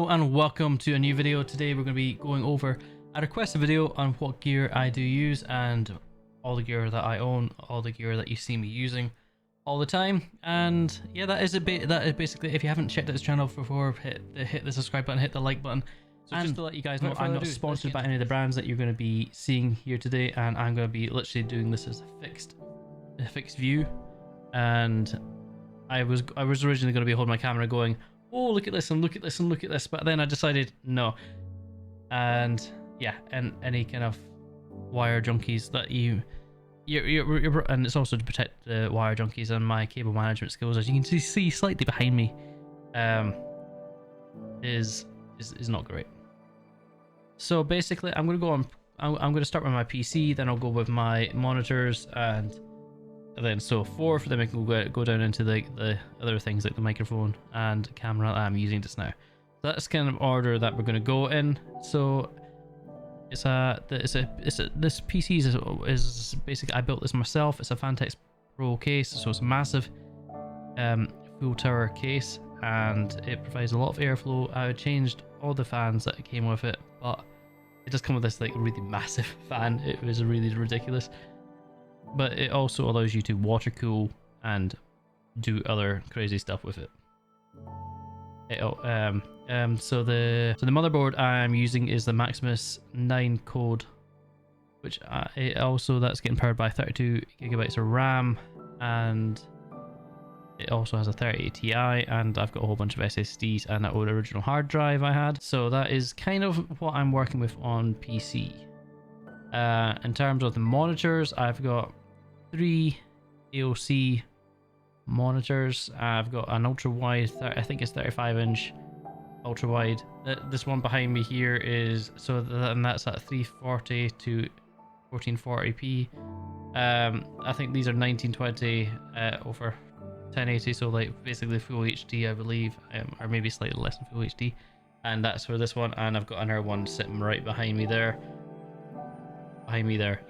Hello and welcome to a new video. Today we're going to be going over a requested video on what gear I do use and all the gear that I own, all the gear that you see me using all the time. And yeah, that is basically, if you haven't checked out this channel before, hit the subscribe button, hit the like button. So and just to let you guys know, I'm not sponsored by any of the brands that you're going to be seeing here today, and I'm going to be literally doing this as a fixed view. And I was originally going to be holding my camera going, oh, look at this and look at this and look at this, but then I decided no. And yeah, and any kind of wire junkies that you're and it's also to protect the wire junkies and my cable management skills, as you can see slightly behind me, is not great. So basically, I'm going to start with my PC, then I'll go with my monitors, and then so forth. Then we can go down into the other things like the microphone and camera that I'm using just now. So that's kind of order that we're going to go in. So this PC is basically, I built this myself. It's a Fantex Pro case, so it's a massive full tower case, and it provides a lot of airflow. I changed all the fans that came with it, but it does come with this like really massive fan. It was really ridiculous. But it also allows you to water cool and do other crazy stuff with it. So the motherboard I'm using is the Maximus 9 code, which that's getting powered by 32 gigabytes of RAM, and it also has a 3080 Ti, and I've got a whole bunch of SSDs and that old original hard drive I had. So that is kind of what I'm working with on PC. In terms of the monitors, I've got 3 AOC monitors. I've got an ultra wide, I think it's 35-inch ultra wide. This one behind me here is and that's at 340 to 1440p. I think these are 1920 over 1080, so like basically full HD, I believe, or maybe slightly less than full HD. And that's for this one. And I've got another one sitting right behind me there,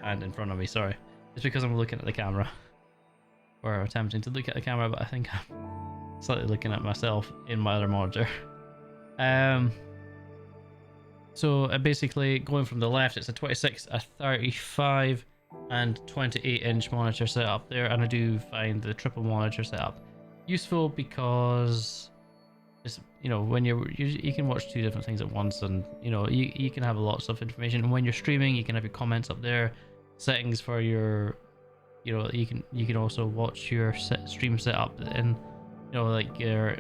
and in front of me. Sorry, it's because I'm looking at the camera, or attempting to look at the camera, but I think I'm slightly looking at myself in my other monitor. So basically going from the left, it's a 26, a 35 and 28-inch monitor setup there, and I do find the triple monitor setup useful because it's, you know, when you can watch 2 different things at once, and you know, you can have lots of information. And when you're streaming, you can have your comments up there, settings for your, you know, you can also watch your stream setup in, you know, like your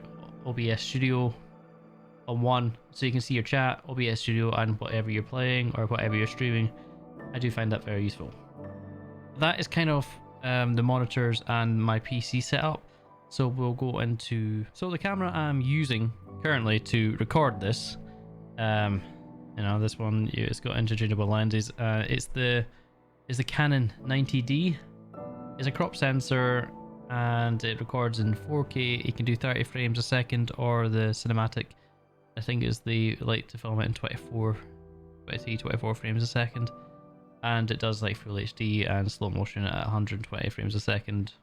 OBS Studio on one, so you can see your chat, OBS Studio, and whatever you're playing or whatever you're streaming. I do find that very useful. That is kind of the monitors and my PC setup. So we'll go into, so the camera I'm using currently to record this, you know, this one, it's got interchangeable lenses. It's the Canon 90D. It's a crop sensor, and it records in 4K. You can do 30 frames a second, or the cinematic, I think, is the like to film it in 24 frames a second. And it does like full HD and slow motion at 120 frames a second,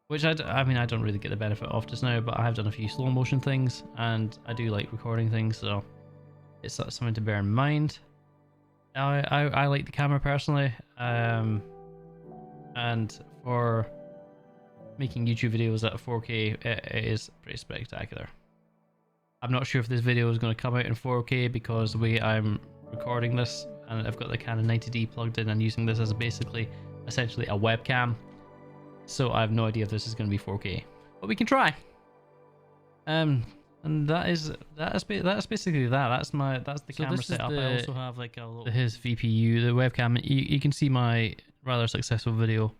which I mean, I don't really get the benefit of just now, but I have done a few slow motion things, and I do like recording things, so it's something to bear in mind. I like the camera personally, and for making YouTube videos at 4K, it is pretty spectacular. I'm not sure if this video is going to come out in 4K because the way I'm recording this, and I've got the Canon 90D plugged in and using this as essentially a webcam, so I have no idea if this is going to be 4K, but we can try. And that's basically that. That's the camera setup. I also have like his VPU, the webcam. You can see my rather successful video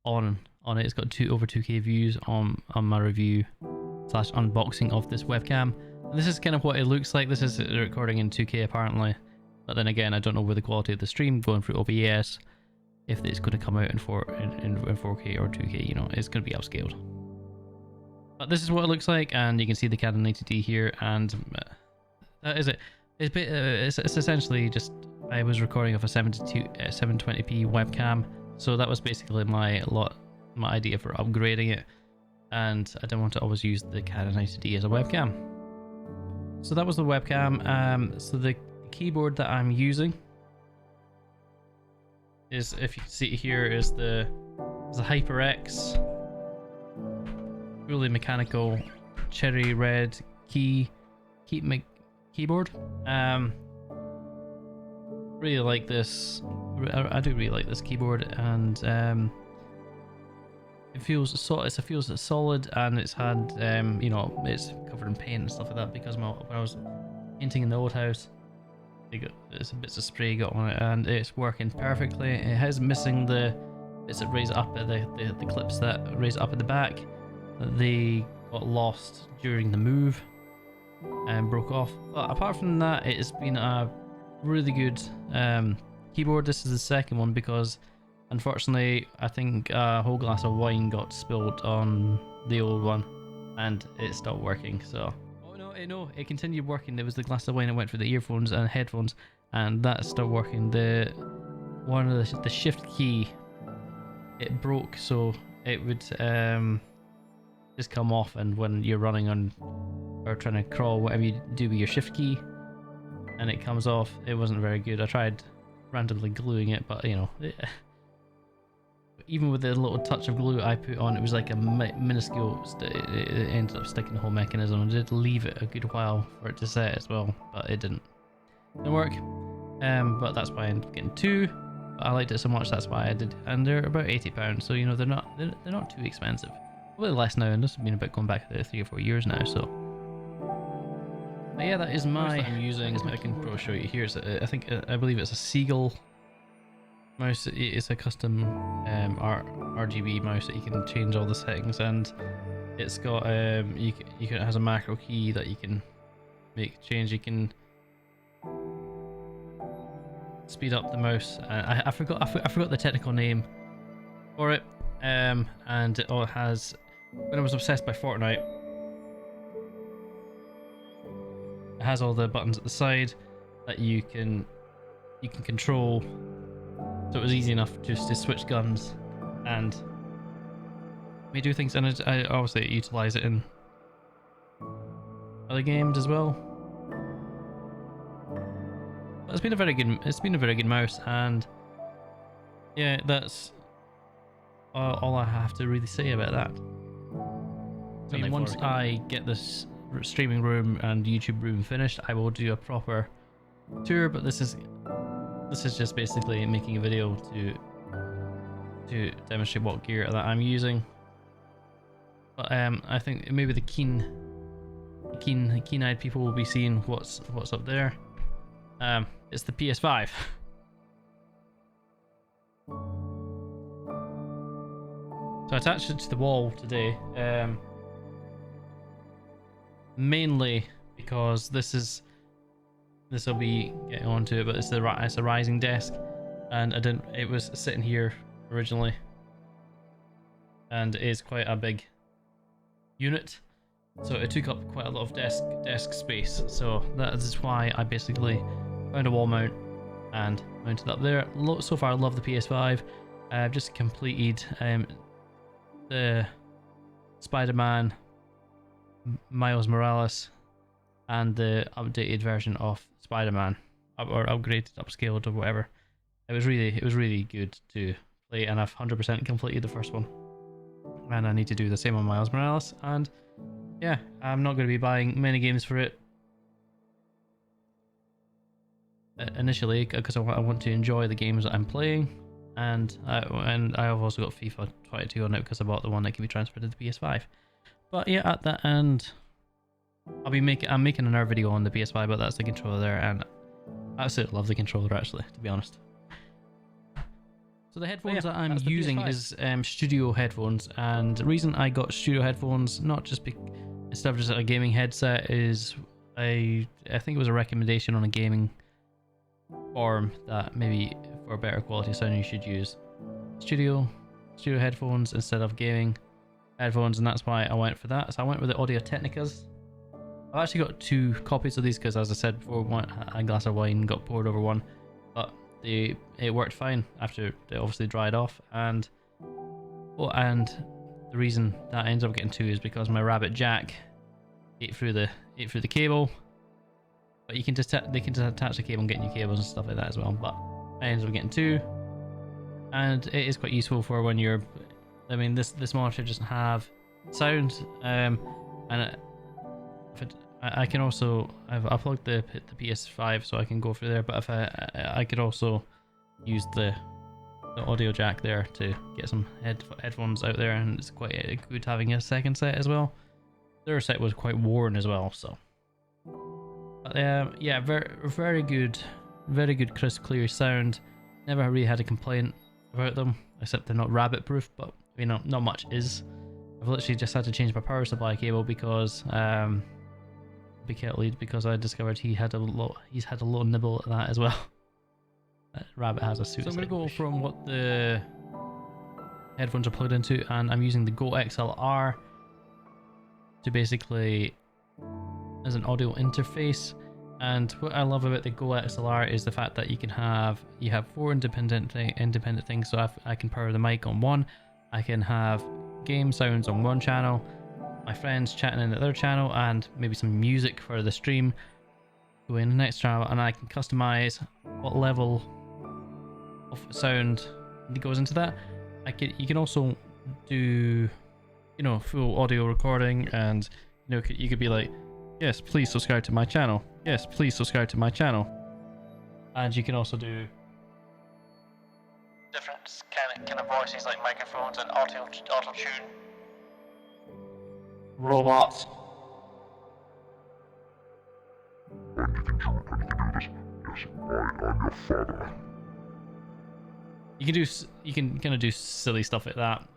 on it. It's got over 2K views on my review / unboxing of this webcam. And this is kind of what it looks like. This is recording in 2K apparently, but then again, I don't know where the quality of the stream going through OBS, if it's going to come out in 4K or 2K. You know, it's going to be upscaled. But this is what it looks like, and you can see the Canon 90D here, and that is it. It's essentially just, I was recording off a 720p webcam, so that was basically my idea for upgrading it, and I don't want to always use the Canon 90D as a webcam. so that was the webcam. So the keyboard that I'm using is, if you can see it here, is the HyperX fully mechanical cherry red keyboard. Really like this. I do really like this keyboard, and it feels solid, and it's had you know, it's covered in paint and stuff like that because when I was painting in the old house, there's bits of spray got on it, and it's working perfectly. It is missing the bits that raise it up at the clips that raise it up at the back. They got lost during the move and broke off. But apart from that, it has been a really good keyboard. This is the second one because unfortunately I think a whole glass of wine got spilled on the old one and it stopped working. So no, it continued working. There was the glass of wine that went through the earphones and headphones, and that stopped working. The shift key, it broke, so it would just come off, and when you're running on or trying to crawl, whatever you do with your shift key, and it comes off, it wasn't very good. I tried randomly gluing it, but you know, even with the little touch of glue I put on, it was like a minuscule, it ended up sticking the whole mechanism. I did leave it a good while for it to set as well, but it didn't work. But that's why I ended up getting two. I liked it so much, that's why I did, and they're about £80, so you know, they're not too expensive. A little less now, and this has been about going back 3 or 4 years now. So, but yeah, that is my. I'm using. I can probably show you here. I believe it's a Seagull mouse. It's a custom RGB mouse that you can change all the settings, and it's got it has a macro key that you can make change. You can speed up the mouse. I forgot the technical name for it. And it all has. When I was obsessed by Fortnite, it has all the buttons at the side that you can control. So it was easy enough just to switch guns and me do things, and I obviously utilize it in other games as well. But it's been a very good mouse, and yeah, that's all I have to really say about that. I mean, once I get this streaming room and YouTube room finished, I will do a proper tour, but this is just basically making a video to demonstrate what gear that I'm using. But I think maybe the keen-eyed people will be seeing what's up there. It's the PS5. So I attached it to the wall today, mainly because this will be getting onto it, but it's a rising desk, and it was sitting here originally, and it is quite a big unit, so it took up quite a lot of desk space. So that is why I basically found a wall mount and mounted up there. So far I love the PS5. I've just completed the Spider-Man Miles Morales and the updated version of Spider-Man, or upgraded, upscaled, or whatever. It was really good to play, and I've 100% completed the first one, and I need to do the same on Miles Morales. And yeah, I'm not going to be buying many games for it initially, because I want to enjoy the games that I'm playing. And I've also got FIFA 22 on it because I bought the one that can be transferred to the PS5. But yeah, at that end, I'm making another video on the PS5, but that's the controller there, and I absolutely love the controller, actually, to be honest. So the headphones that I'm using is studio headphones, and the reason I got studio headphones, not just instead of just a gaming headset, is I think it was a recommendation on a gaming forum that maybe for better quality sound you should use studio headphones instead of gaming headphones, and that's why I went for that. So I went with the Audio Technicas. I've actually got 2 copies of these because, as I said before, a glass of wine got poured over one, but it worked fine after they obviously dried off. And the reason that I ended up getting 2 is because my Rabbit Jack ate through the cable, but you can just they can just attach the cable and get new cables and stuff like that as well. But I ended up getting two, and it is quite useful for when you're. I mean, this monitor doesn't have sound, and I can also I plugged the PS5 so I can go through there. But if I could also use the audio jack there to get some headphones out there, and it's quite good having a second set as well. Their set was quite worn as well, so. But yeah, very good crisp, clear sound. Never really had a complaint about them, except they're not rabbit proof, but you know, not much is. I've literally just had to change my power supply cable because because I discovered he's had a little nibble at that as well. Rabbit has a suit. So I'm gonna go from what the headphones are plugged into, and I'm using the Go XLR to basically as an audio interface. And what I love about the Go XLR is the fact that you have 4 independent things. So I can power the mic on one, I can have game sounds on one channel, my friends chatting in the other channel, and maybe some music for the stream going in the next channel, and I can customize what level of sound goes into that. You can also do, you know, full audio recording, and you know, you could be like, yes, please subscribe to my channel. Yes, please subscribe to my channel. And you can also do different kind of voices like microphones and auto tune. Robots. And you can do this. Yes, I am your father. You can kind of do silly stuff like that.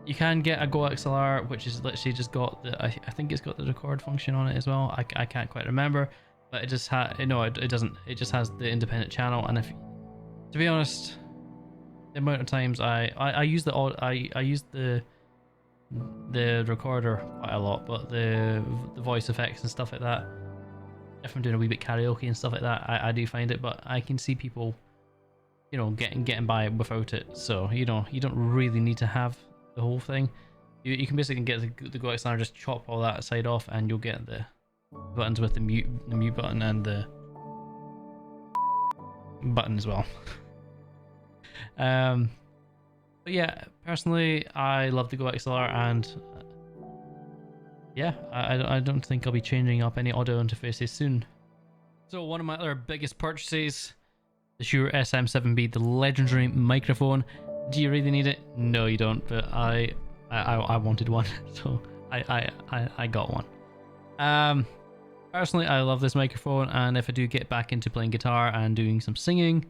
You can get a Go XLR, which is literally just got the, I think it's got the record function on it as well. I can't quite remember, but it just it doesn't. It just has the independent channel. And if, to be honest, the amount of times I use the recorder quite a lot, but the voice effects and stuff like that, if I'm doing a wee bit karaoke and stuff like that, I do find it. But I can see people, you know, getting by without it. So you know, you don't really need to have the whole thing. You can basically get the Go XLR, just chop all that side off, and you'll get the buttons with the mute button and the button as well. But yeah, personally, I love the Go XLR, and yeah, I don't think I'll be changing up any audio interfaces soon. So one of my other biggest purchases, the Shure SM7B, the legendary microphone. Do you really need it? No, you don't. But I wanted one, so I got one. Personally, I love this microphone, and if I do get back into playing guitar and doing some singing,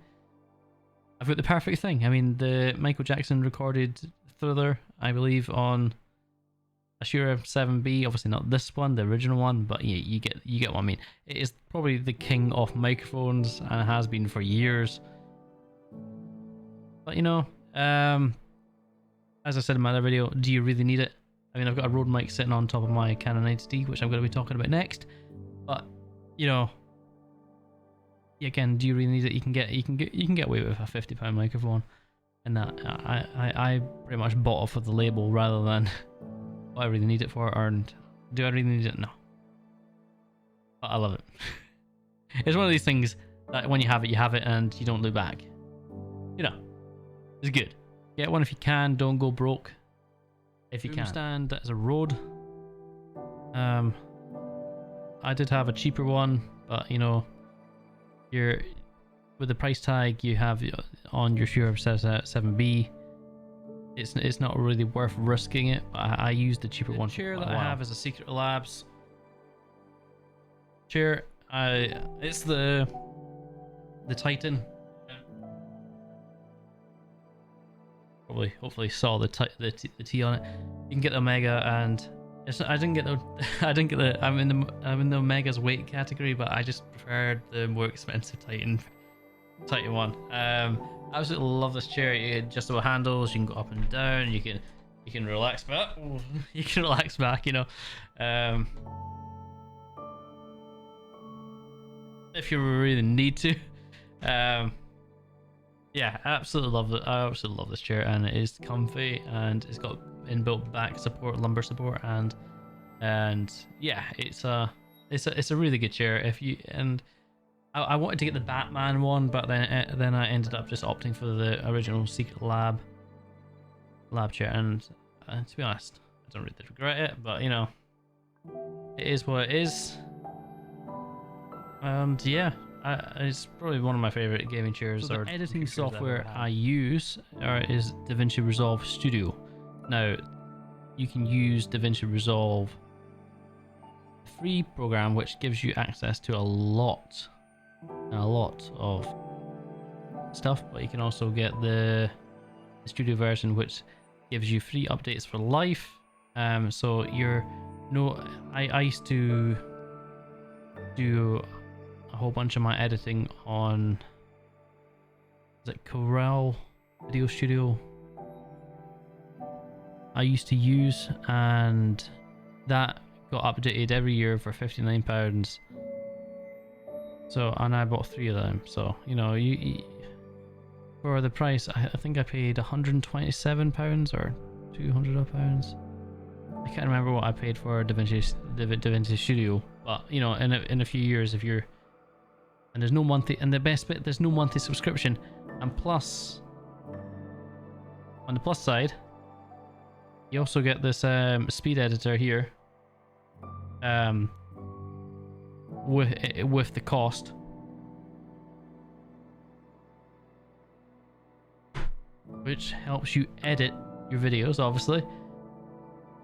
I've got the perfect thing. I mean, the Michael Jackson recorded Thriller, I believe, on a Shure SM7B. Obviously not this one, the original one, but yeah, you get what I mean. It is probably the king of microphones, and it has been for years. But you know, as I said in my other video, do you really need it? I mean, I've got a Rode mic sitting on top of my Canon 90D, which I'm going to be talking about next. But you know, again, do you really need it? You can get away with a £50 microphone, and that I pretty much bought it for the label rather than what I really need it for. Or do I really need it? No, but I love it. It's one of these things that when you have it, and you don't look back. You know, it's good. Get one if you can. Don't go broke if you can. Stand as a Rode. I did have a cheaper one, but you know, with the price tag you have on your Shure 7B, it's not really worth risking it. I used the cheaper one. The chair that I have is a Secret Labs chair. It's the Titan. Probably, hopefully saw the T on it. You can get the Omega, and I didn't get the. I'm in the Omega's weight category, but I just preferred the more expensive Titan one. I absolutely love this chair. You get adjustable handles. You can go up and down. You can relax back. You can relax back. You know, if you really need to. Yeah, I absolutely love it. I absolutely love this chair, and it is comfy, and it's got inbuilt back support, lumbar support, and And yeah, it's a really good chair. If you and I wanted to get the Batman one, but then I ended up just opting for the original Secret Lab chair, and to be honest, I don't really regret it, but you know, it is what it is. And yeah, it's probably one of my favorite gaming chairs. So the editing software I use is DaVinci Resolve Studio. Now, you can use DaVinci Resolve free program, which gives you access to a lot of stuff, but you can also get the studio version, which gives you free updates for life. So I used to do a whole bunch of my editing on, is it Corel Video Studio I used to use, and that got updated every year for £59. So, and I bought 3 of them. So, you know, you for the price, I think I paid £127 or £200. I can't remember what I paid for DaVinci Studio, but you know, in a few years, if you're, and there's no monthly, and the best bit, there's no monthly subscription, and plus, on the plus side, you also get this speed editor here, with the cost, which helps you edit your videos, obviously.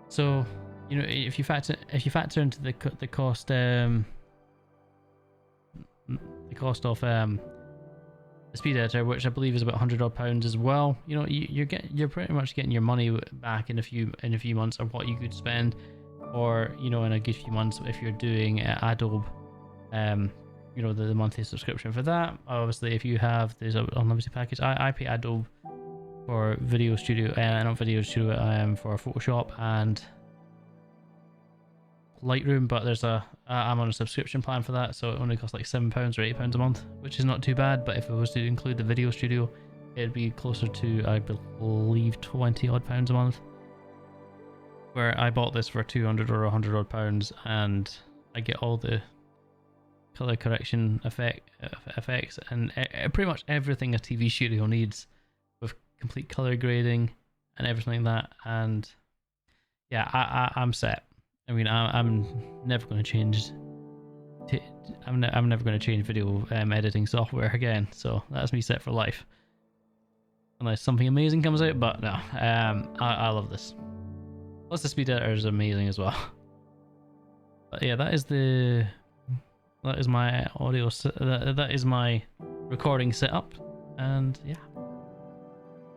So, you know, if you factor into the cost, the cost of the speed editor, which I believe is about £100 odd as well, you know, you're pretty much getting your money back in a few months of what you could spend, or you know, in a good few months if you're doing Adobe, you know, the monthly subscription for that. Obviously, if you have this unlimited package, I pay Adobe for Video Studio, not Video Studio, for Photoshop and Lightroom, but I'm on a subscription plan for that, so it only costs like £7 or £8 a month, which is not too bad. But if it was to include the Video Studio, it'd be closer to, I believe, £20 odd a month. Where I bought this for 200 or 100 odd pounds, and I get all the color correction effects and pretty much everything a TV studio needs, with complete color grading and everything like that. And yeah, I'm set. I mean, I'm never going to change. I'm never going to change video editing software again. So that's me set for life, unless something amazing comes out. But no, I love this. Plus, the speed editor is amazing as well. But yeah, that is my audio. That is my recording setup, and yeah.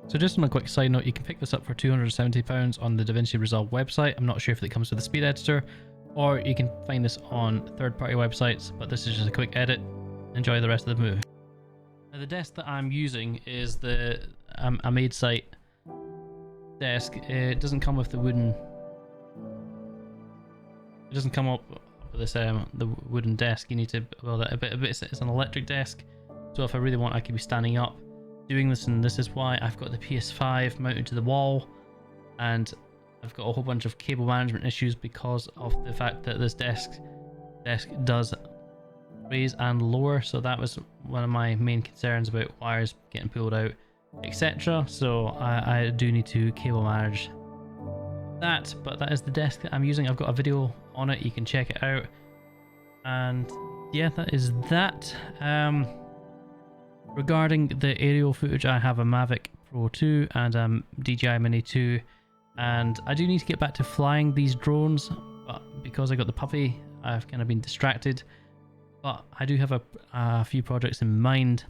So just on a quick side note, you can pick this up for £270 on the DaVinci Resolve website. I'm not sure if it comes with a speed editor, or you can find this on third-party websites, but this is just a quick edit. Enjoy the rest of the movie. Now, the desk that I'm using is the a made site desk. It doesn't come with the wooden. It doesn't come up with this the wooden desk. You need to build it a bit. It's an electric desk, so if I really want, I could be standing up doing this, and this is why I've got the PS5 mounted to the wall, and I've got a whole bunch of cable management issues because of the fact that this desk does raise and lower. So that was one of my main concerns about wires getting pulled out, etc. So I do need to cable manage that, but that is the desk that I'm using. I've got a video on it, you can check it out. And yeah, that is that. Regarding the aerial footage, I have a Mavic Pro 2 and a DJI Mini 2, and I do need to get back to flying these drones, but because I got the puppy, I've kind of been distracted. But I do have a few projects in mind,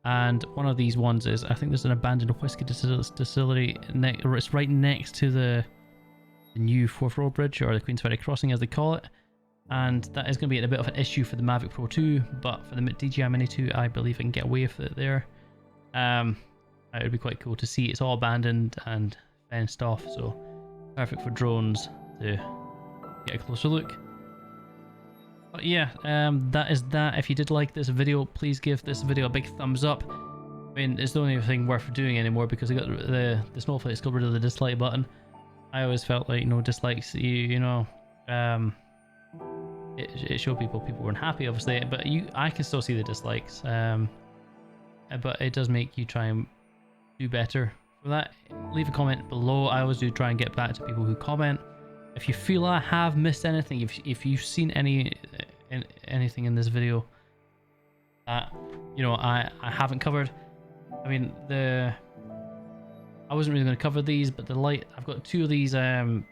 and one of these ones is, I think there's an abandoned whiskey distillery it's right next to the new Forth Road Bridge, or the Queen's Ferry Crossing as they call it. And that is going to be a bit of an issue for the Mavic Pro 2, but for the DJI Mini 2, I believe I can get away with it there. It would be quite cool to see. It's all abandoned and fenced off, so perfect for drones to get a closer look. But yeah, that is that. If you did like this video, please give this video a big thumbs up. I mean, it's the only thing worth doing anymore because I got the snowflakes got rid of the dislike button. I always felt like, you know, dislikes, you know, it showed people weren't happy, obviously, but I can still see the dislikes. But it does make you try and do better for that. Leave a comment below. I always do try and get back to people who comment. If you feel I have missed anything, if you've seen anything in this video that I haven't covered, I mean I wasn't really going to cover these, but the light, I've got two of these, I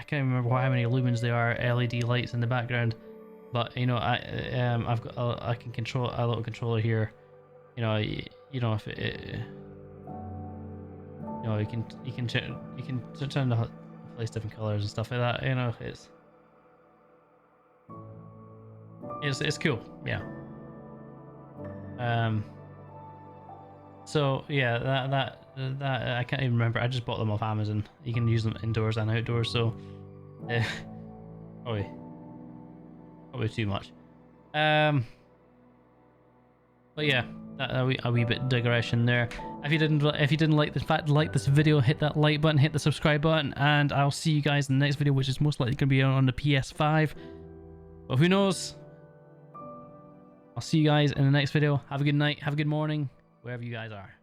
can't remember how many lumens they are, LED lights in the background, but I've got I can control a little controller here, if it, you can turn the place different colors and stuff like that, it's cool, yeah. So yeah, that I can't even remember. I just bought them off Amazon. You can use them indoors and outdoors, so probably too much. But yeah, a wee bit digression there. If you didn't like this video, hit that like button, hit the subscribe button, and I'll see you guys in the next video, which is most likely going to be on the PS5. But who knows? I'll see you guys in the next video. Have a good night. Have a good morning, wherever you guys are.